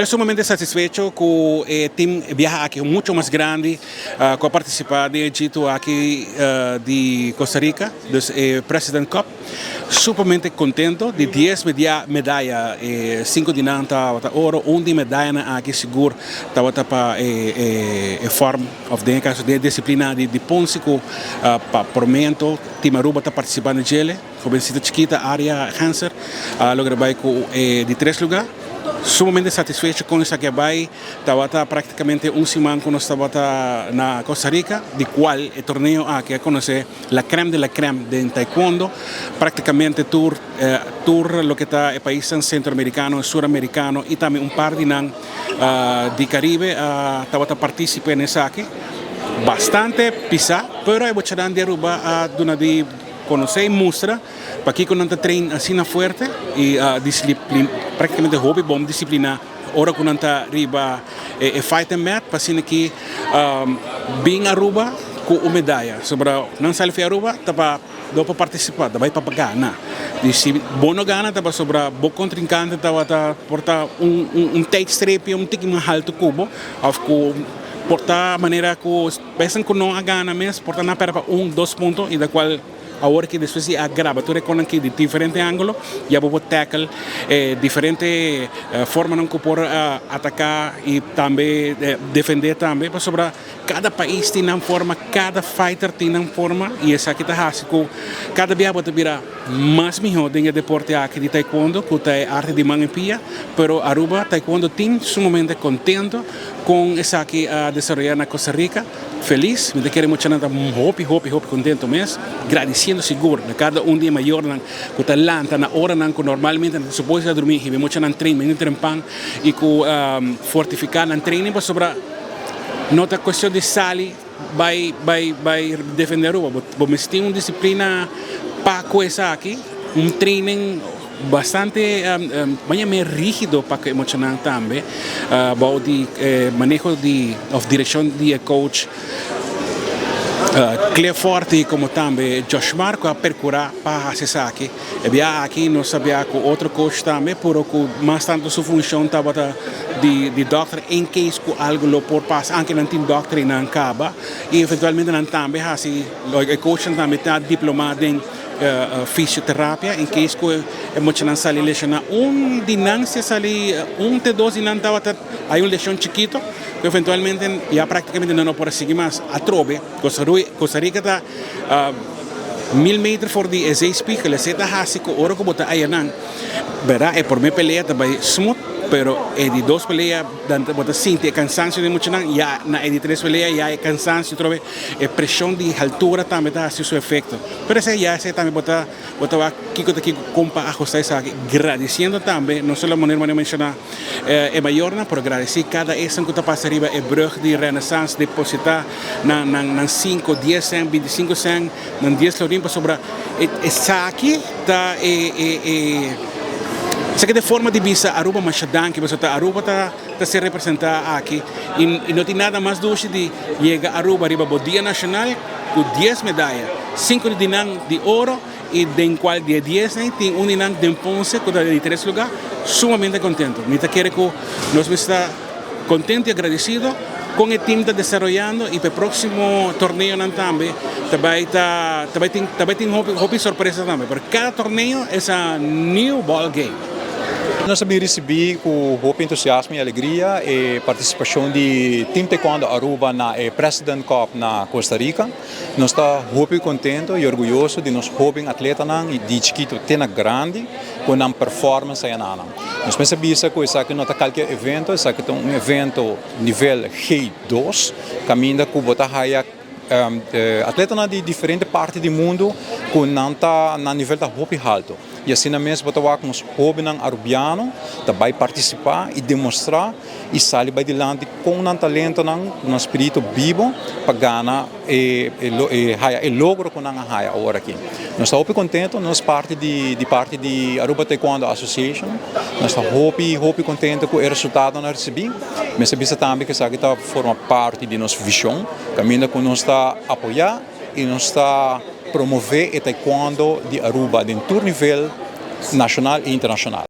Estoy sumamente satisfecho con el team viaja aquí mucho más grande, con participar de Egipto aquí de Costa Rica, del President Cup. Sumamente contento de 10 medallas, 5 de nanta oro, 1 de medalha aqui seguro, para form of the caso de disciplina de ponsico para pormento, time Aruba está participando dele, jovencita chiquita, área Hanser, logra vai com de 3 lugares. Sumamente satisfeito com isso que vai, estava praticamente semana que nós estava na Costa Rica, de qual o torneio aqui a conhecer a creme de la creme de taekwondo, praticamente tour lo que está el país centroamericano, suramericano e também par de Caribe estava participando nessa aqui, bastante pisa, pero eu vou de Aruba dona de conhecer e mostrar para que quando anda treino assim forte e disciplina praticamente hobby bom disciplina ora quando anda riba e fight and mat para assim que bem Aruba com uma medalha sobre não sai de Aruba tava dopo participar vai para ganhar e se bono ganha tava sobre bom contrincante tava portar tight strap e tique mais alto cubo of portar maneira que pensam que não ganha mesmo portar na perda 2 pontos e da qual agora que depois se agrava, tu reconhece de diferente ângulo, já vou tackle, diferente forma não que por atacar e também defender também, para sobre cada país tem uma forma, cada fighter tem uma forma e essa aqui está assim, cada dia pode virar mais melhor dentro do deporte aqui de taekwondo, que é arte de mão e pia, pero Aruba taekwondo tem sumamente contento com essa aqui a desenvolver na Costa Rica. Feliz, me quero muito hopi contento mesmo, agradecendo seguro, de cada dia maior com talento, na hora que normalmente não se pode dormir, e muito na treino, muito trempang e com fortificar na treino para sobre nota questão de sali vai defender o, mas tem uma disciplina para coisa aqui, training bastante mais rígido para que emocional também, about de manejo de direção de coach Clear Forte como também Josh Marco a percurar para fazer aqui e aqui nós sabia com outro coach também por que mais tanto sua função estava de doctor em case que algo lo por passar anche não tem doctor e não acaba e eventualmente não também assim o coach também está diplomado em fisioterapia em que isso é muito não sali lesionar dinância sali te dois dinância aí lesão chiquito que eventualmente já praticamente não pode seguir mais a trove Costa Rica está 1000 metros for de SSP que le seta hasico ora como está aí não verdade é por minha pelea também smooth pero de 2 peleas bota sente cansancio de muito não já na de 3 peleas já é cansancio trove pressão de altura também dá seu efeito pero esse já também bota aqui compa ajustar isso aqui agradecendo também não só a maneira mencionar é maior não por agradecer cada essa que está passando arriba é brug de renaissance depositar na 5 10 cent 25 cent na 10 lorimpa sobre essa aqui tá Sei que de forma de vista Aruba Machadan que você Aruba está se representar aqui e não tem nada mais doce de chegar a Aruba arriba do Dia Nacional com 10 medalhas, 5 de ouro e de qual de 10 tem de bronze com de 3 lugares, sumamente contento. Me quero que nós está contente e agradecido com o time está desenvolvendo e para o próximo torneio também tem hobby surpresa também, porque cada torneio é um new ball game. Nós também recebemos com muito entusiasmo e alegria a participação de Team Taekwondo Aruba na President Cup na Costa Rica. Nós estamos muito contentes e orgulhosos de nós jovens atletas de chiquito até grande com uma performance aí na. Nós pensamos que isso aqui não é qualquer evento, isso aqui é evento nível G2, caminha com botar atletas de diferentes partes do mundo com não nível da hobby alto. E assim mesmo, botar com os jovens arubianos, também participar e demonstrar e sair para adiante com um talento, um espírito vivo para ganhar e logro com a raia agora aqui. Nós estamos muito contentes, nós parte de Aruba Taekwondo Association, nós estamos muito contentes com o resultado que nós recebemos, mas sabemos também que isso aqui forma parte de nossa visão, caminho que nós está apoiar e nós está promover o taekwondo de Aruba em todo nível nacional e internacional.